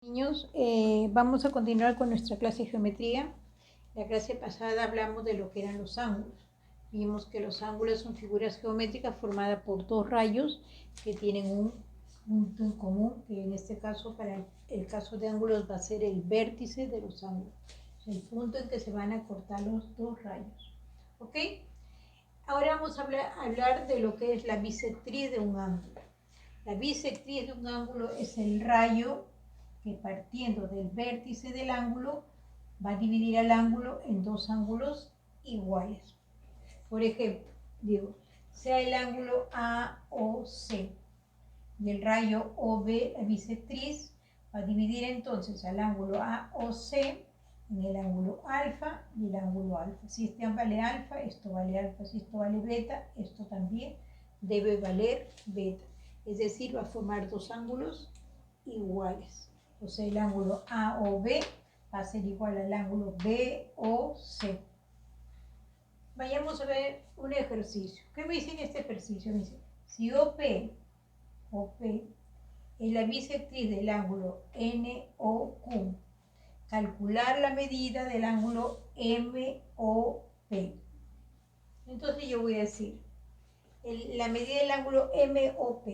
Niños, vamos a continuar con nuestra clase de geometría. La clase pasada hablamos de lo que eran los ángulos. Vimos que los ángulos son figuras geométricas formadas por dos rayos que tienen un punto en común, que en este caso, para el caso de ángulos, va a ser el vértice de los ángulos, el punto en que se van a cortar los dos rayos. ¿Ok? Ahora vamos a hablar de lo que es la bisectriz de un ángulo. La bisectriz de un ángulo es el rayo que, partiendo del vértice del ángulo, va a dividir el ángulo en dos ángulos iguales. Por ejemplo, digo, sea el ángulo AOC y el rayo OB, la bisectriz, va a dividir entonces al ángulo AOC en el ángulo alfa y el ángulo alfa. Si este vale alfa, esto vale alfa. Si esto vale beta, esto también debe valer beta. Es decir, va a formar dos ángulos iguales. O sea, el ángulo AOB va a ser igual al ángulo BOC. Vayamos a ver un ejercicio. ¿Qué me dice en este ejercicio? Me dice, si OP es la bisectriz del ángulo NOQ, calcular la medida del ángulo MOP. Entonces yo voy a decir, la medida del ángulo MOP,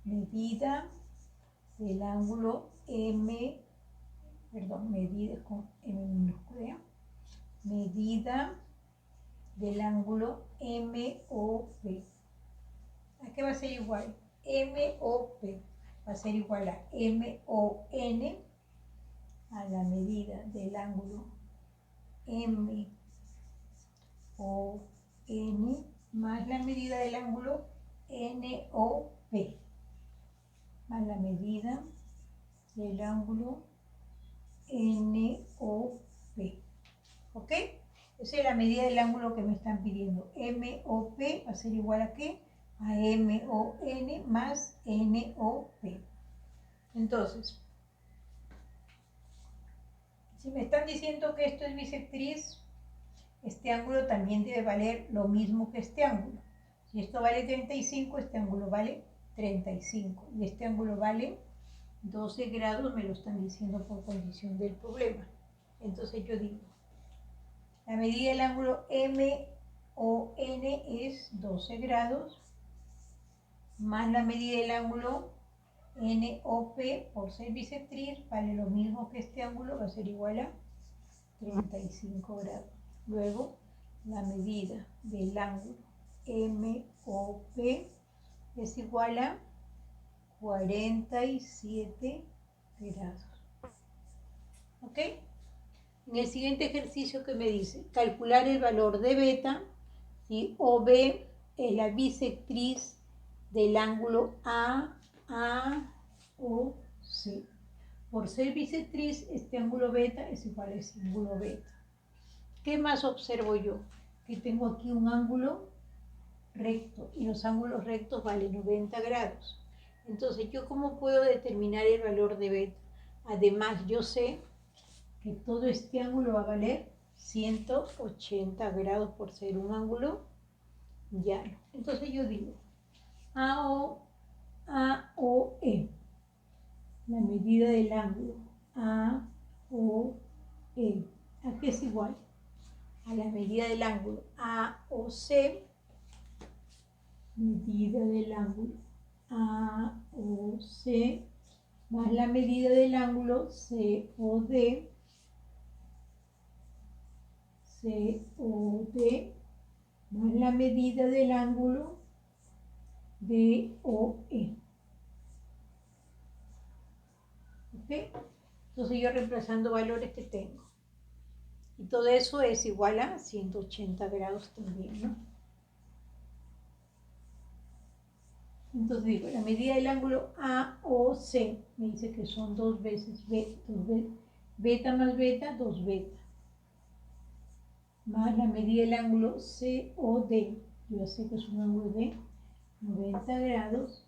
medida del ángulo medida con M minúscula, medida del ángulo MOP. ¿A qué va a ser igual? MOP va a ser igual a MON, a la medida del ángulo MON, más la medida del ángulo NOP, más la medida del ángulo NOP. ¿Ok? Esa es la medida del ángulo que me están pidiendo. MOP va a ser igual a ¿qué? A MON más NOP. Entonces, si me están diciendo que esto es bisectriz, este ángulo también debe valer lo mismo que este ángulo. Si esto vale 35, este ángulo vale 35. Y este ángulo vale 12 grados, me lo están diciendo por condición del problema. Entonces yo digo, la medida del ángulo MON es 12 grados, más la medida del ángulo NOP, por ser bisectriz, vale lo mismo que este ángulo, va a ser igual a 35 grados. Luego, la medida del ángulo MOP es igual a 47 grados. ¿Ok? En el siguiente ejercicio que me dice, calcular el valor de beta, si OB es la bisectriz del ángulo AOC. Por ser bisectriz, este ángulo beta es igual a ese ángulo beta. ¿Qué más observo yo? Que tengo aquí un ángulo recto y los ángulos rectos valen 90 grados. Entonces, ¿yo cómo puedo determinar el valor de beta? Además, yo sé que todo este ángulo va a valer 180 grados por ser un ángulo llano. Entonces yo digo, AOE, la medida del ángulo AOE, ¿a qué es igual? A la medida del ángulo AOC, medida del ángulo AOC, más la medida del ángulo COD, más la medida del ángulo DOE. ¿Ok? Entonces yo reemplazando valores que tengo. Y todo eso es igual a 180 grados también, ¿no? Entonces digo, la medida del ángulo AOC me dice que son 2 veces beta más beta, 2 beta. Más la medida del ángulo COD, yo ya sé que es un ángulo de 90 grados,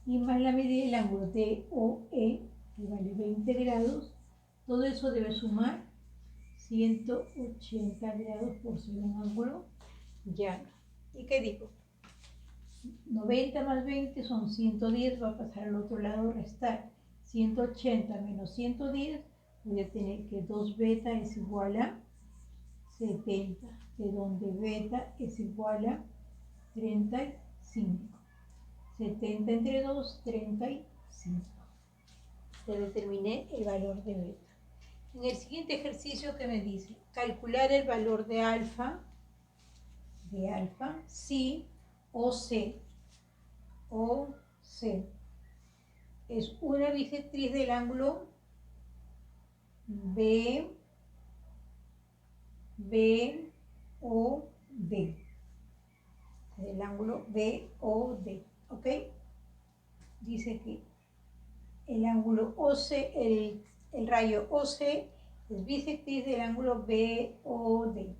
y más la medida del ángulo DOE, que vale 20 grados, todo eso debe sumar 180 grados por ser un ángulo llano. ¿Y qué digo? 90 más 20 son 110, va a pasar al otro lado restar. 180 menos 110, voy a tener que 2 beta es igual a 70, de donde beta es igual a 35. 70 entre 2, 35. Ya determiné el valor de beta. En el siguiente ejercicio, ¿qué me dice? Calcular el valor de alfa, si OC es una bisectriz del ángulo BOD. Del ángulo BOD, ¿ok? Dice que el ángulo OC, el rayo OC es bisectriz del ángulo BOD.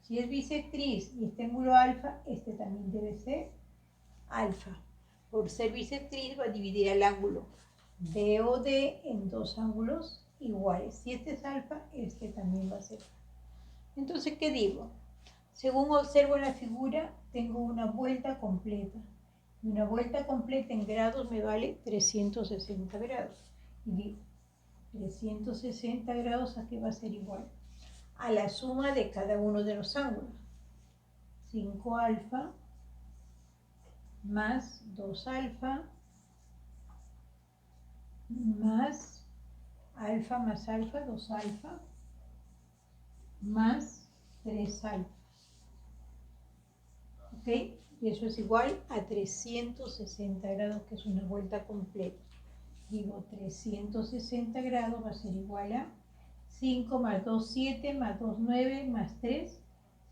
Si es bisectriz y este ángulo alfa, este también debe ser alfa. Por ser bisectriz va a dividir el ángulo BOD en dos ángulos iguales. Si este es alfa, este también va a ser alfa. Entonces, ¿qué digo? Según observo en la figura, tengo una vuelta completa. Y una vuelta completa en grados me vale 360 grados. Y digo, 360 grados, ¿a qué va a ser igual? A la suma de cada uno de los ángulos. 5 alfa más 2 alfa más alfa, 2 alfa más 3 alfa. ¿Ok? Y eso es igual a 360 grados, que es una vuelta completa. Digo, 360 grados va a ser igual a 5 más 2, 7, más 2, 9, más 3,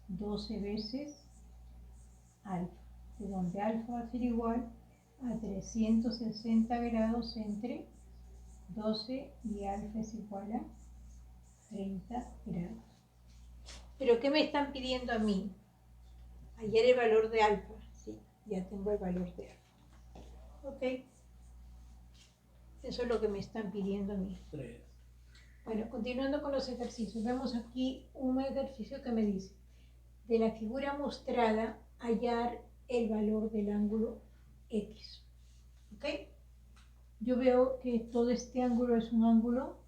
12 veces alfa. De donde alfa va a ser igual a 360 grados entre 12 y alfa es igual a 30 grados. ¿Pero qué me están pidiendo a mí? Hallar el valor de alfa. Sí, ya tengo el valor de alfa. ¿Ok? Eso es lo que me están pidiendo a mí. 3. Bueno, continuando con los ejercicios. Vemos aquí un ejercicio que me dice, de la figura mostrada, hallar el valor del ángulo X. ¿Ok? Yo veo que todo este ángulo es un ángulo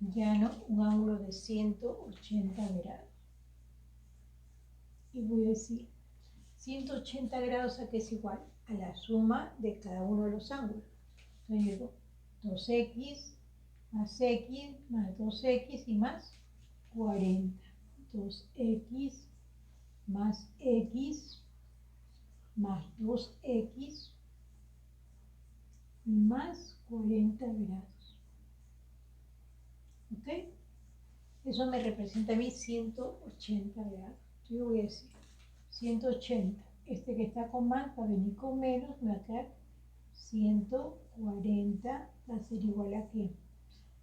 llano, un ángulo de 180 grados. Y voy a decir, 180 grados, ¿a qué es igual? A la suma de cada uno de los ángulos. Entonces digo 2x más x más 2x y más 40. 2x más x más 2x más 40 grados. ¿Ok? Eso me representa a mí 180 grados. Yo voy a decir 180. Este que está con más va a venir con menos, me va a quedar 140, va a ser igual a ¿qué?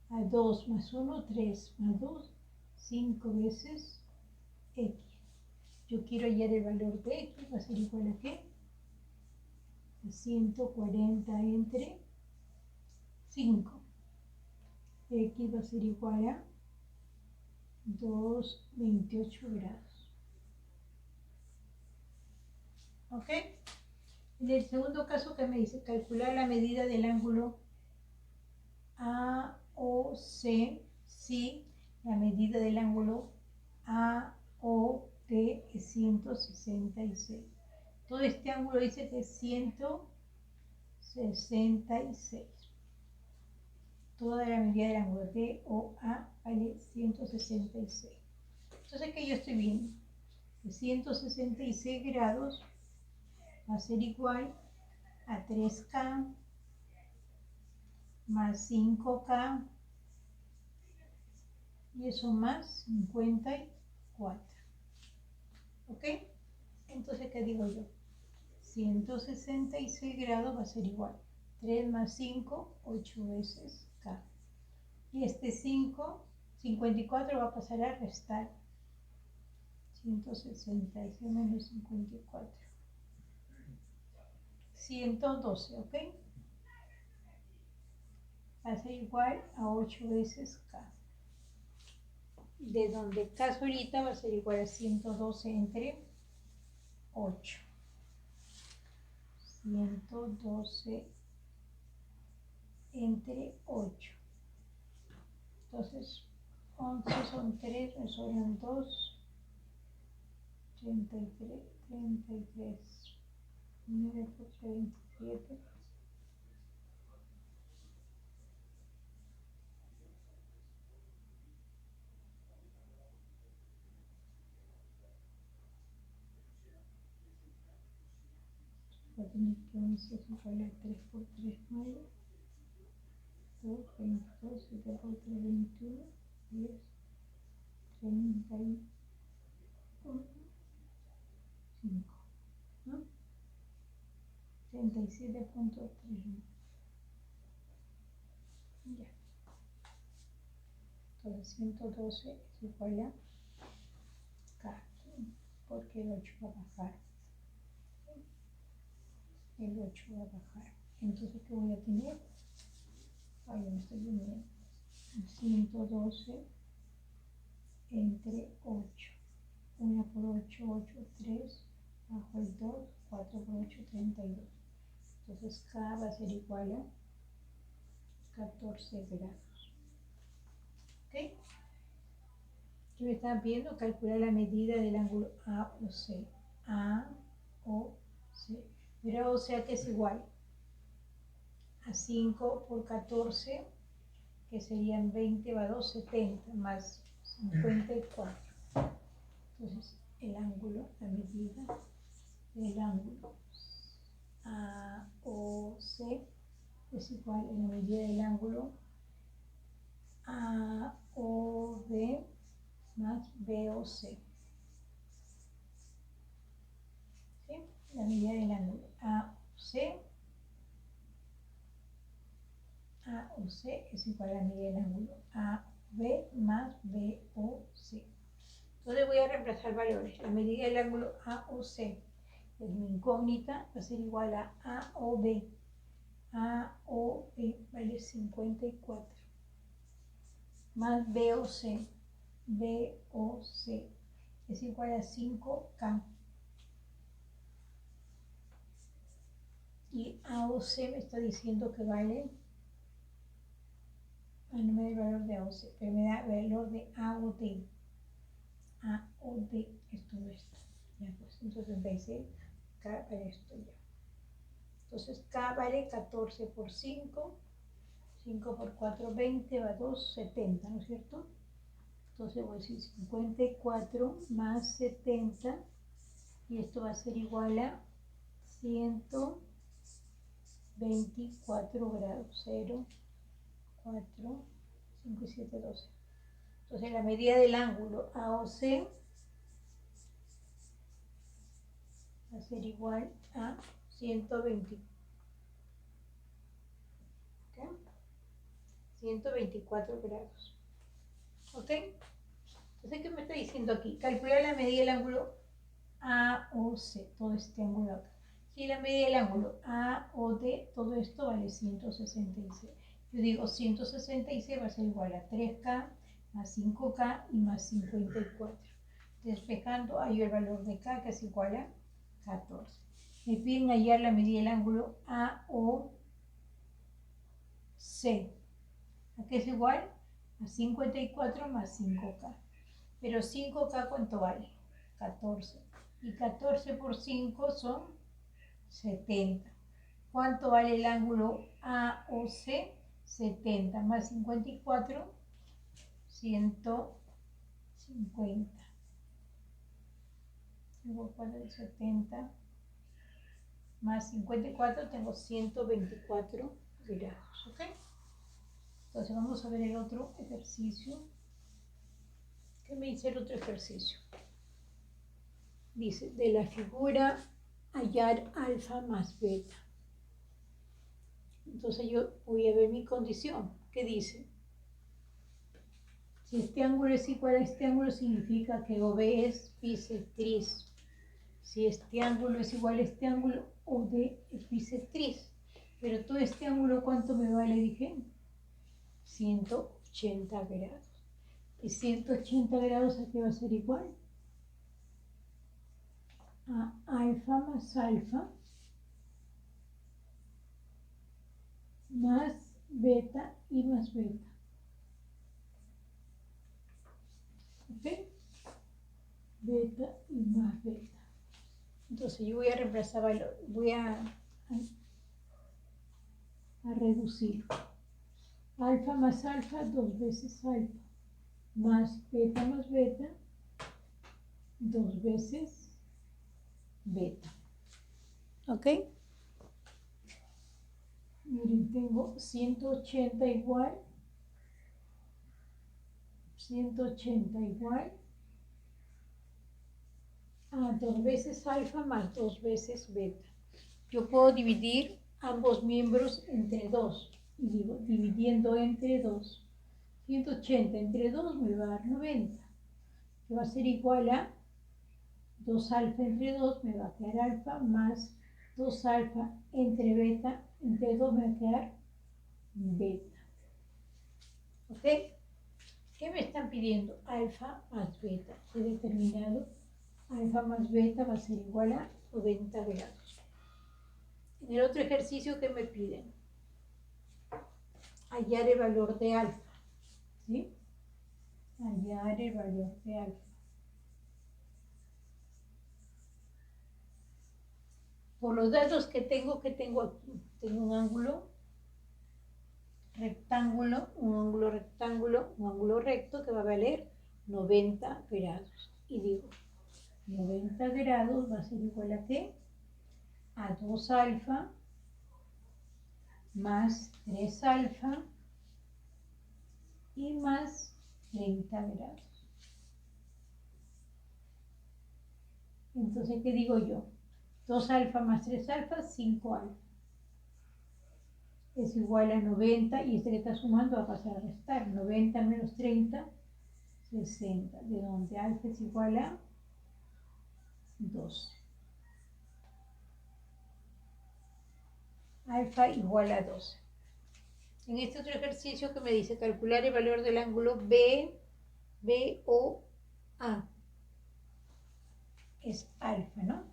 A 2 más 1, 3 más 2, 5 veces x. Yo quiero hallar el valor de x, va a ser igual a ¿qué? A 140 entre 5. X va a ser igual a 2,28 grados. ¿Ok? En el segundo caso, que me dice, calcular la medida del ángulo AOC si la medida del ángulo AOT es 166. Todo este ángulo dice que es 166. Toda la medida del ángulo DOA vale 166. Entonces, ¿qué yo estoy viendo? Que 166 grados va a ser igual a 3K más 5K y eso más 54. ¿Ok? Entonces, ¿qué digo yo? 166 grados va a ser igual 3 más 5, 8 veces K. Y este 54 va a pasar a restar. 166 menos 54. 112, ¿ok? Va a ser igual a 8 veces K. De donde K solita va a ser igual a 112 entre 8. 112 entre 8. Entonces, 11 son 3, me sobran 2, 33, 9 por 3, 27. Va a tener que 11 es igual a 3 por 3, 9, 2, 22, 7 por 3, 21, 10, 31, 5, ¿no? 37.3. Ya. Entonces 112 es igual a K, porque el 8 va a bajar. El 8 va a bajar. Entonces, ¿qué voy a tener? Ahí me estoy viendo. 112 entre 8. 1 por 8, 8, 3, bajo el 2, 4 por 8, 32. Entonces, K va a ser igual a 14 grados. ¿Ok? ¿Qué me están pidiendo? Calcular la medida del ángulo AOC. AOC. Pero o sea que es igual a 5 por 14, que serían 20, va a 2, 70, más 54. Entonces, el ángulo, la medida del ángulo AOC es igual a la medida del ángulo AOB más BOC. ¿Sí? La medida del ángulo AOC es igual a la medida del ángulo AB más BOC. Entonces voy a reemplazar valores. La medida del ángulo AOC es mi incógnita, va a ser igual a AOB. AOB vale 54. Más BOC. BOC es igual a 5K. Y AOC me está diciendo que vale, no me da el valor de AOC, pero me da el valor de AOD. AOD es todo esto. Ya, pues, entonces veis, K vale esto ya. Entonces K vale 14 por 5. 5 por 4, 20, va a 2, 70, ¿no es cierto? Entonces voy a decir 54 más 70, y esto va a ser igual a 124 grados. 0, 4, 5 y 7, 12. Entonces la medida del ángulo AOC va a ser igual a 124 grados. ¿Ok? Entonces, ¿qué me está diciendo aquí? Calcular la medida del ángulo AOC, todo este ángulo acá. Si la medida del ángulo AOD, todo esto vale 166. Yo digo 166 va a ser igual a 3K más 5K y más 54. Despejando, hay el valor de K, que es igual a 14. Me piden hallar la medida del ángulo AOC. ¿A qué es igual? A 54 más 5K. Pero 5K, ¿cuánto vale? 14. Y 14 por 5 son 70. ¿Cuánto vale el ángulo AOC? 70 más 54, 150. Luego, ¿cuál es 70? Más 54, tengo 124 grados. ¿Ok? Entonces vamos a ver el otro ejercicio. ¿Qué me dice el otro ejercicio? Dice, de la figura hallar alfa más beta. Entonces yo voy a ver mi condición. ¿Qué dice? Si este ángulo es igual a este ángulo, significa que OB es bisectriz. Si este ángulo es igual a este ángulo, OD es bisectriz. Pero todo este ángulo, ¿cuánto me vale? Dije, 180 grados. ¿Y 180 grados a qué va a ser igual? A alfa más alfa más beta y más beta. ¿Ok? Beta y más beta. Entonces yo voy a reemplazar valor, voy a reducir. Alfa más alfa, 2 veces alfa, más beta, 2 veces beta. ¿Ok? Miren, tengo 180 igual, 180 igual a 2 veces alfa más 2 veces beta. Yo puedo dividir ambos miembros entre 2. Y digo, dividiendo entre 2. 180 entre 2 me va a dar 90. Que va a ser igual a 2 alfa entre 2 me va a quedar alfa más 2 alfa entre beta entre 2 me va a quedar beta. ¿Ok? ¿Qué me están pidiendo? Alfa más beta. He determinado alfa más beta va a ser igual a 90 grados. En el otro ejercicio, ¿qué me piden? Hallar el valor de alfa. ¿Sí? Hallar el valor de alfa. Por los datos que tengo aquí, tengo un ángulo rectángulo, un ángulo rectángulo, un ángulo recto que va a valer 90 grados. Y digo, 90 grados va a ser igual a ¿qué? A 2 alfa más 3 alfa y más 30 grados. Entonces, ¿qué digo yo? 2 alfa más 3 alfa, 5 alfa. Es igual a 90 y este que está sumando va a pasar a restar. 90 menos 30, 60. De donde alfa es igual a 12. Alfa igual a 12. En este otro ejercicio que me dice calcular el valor del ángulo BOA. Es alfa, ¿no?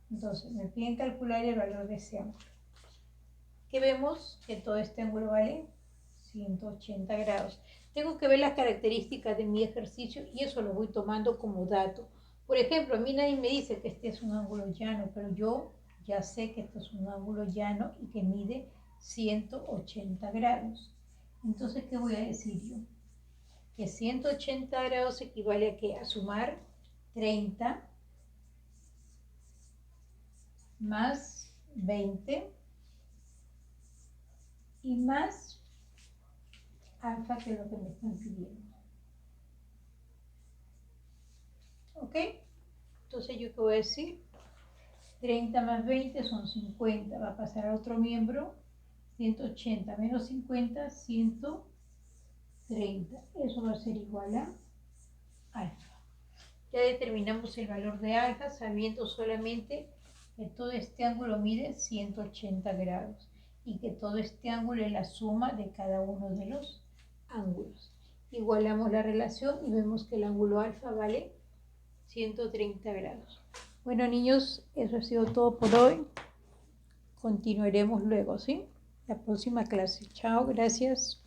Entonces, me piden calcular el valor de ese ángulo. Que vemos que todo este ángulo vale 180 grados. Tengo que ver las características de mi ejercicio y eso lo voy tomando como dato. Por ejemplo, a mí nadie me dice que este es un ángulo llano, pero yo ya sé que este es un ángulo llano y que mide 180 grados. Entonces, ¿qué voy a decir yo? Que 180 grados equivale a ¿qué? A sumar 30 más 20 y más alfa, que es lo que me están pidiendo. ¿Ok? Entonces, ¿yo qué voy a decir? 30 más 20 son 50. Va a pasar a otro miembro. 180 menos 50, 130. Eso va a ser igual a alfa. Ya determinamos el valor de alfa sabiendo solamente que todo este ángulo mide 180 grados y que todo este ángulo es la suma de cada uno de los ángulos. Igualamos la relación y vemos que el ángulo alfa vale 130 grados. Bueno, niños, eso ha sido todo por hoy. Continuaremos luego, ¿sí? La próxima clase. Chao, gracias.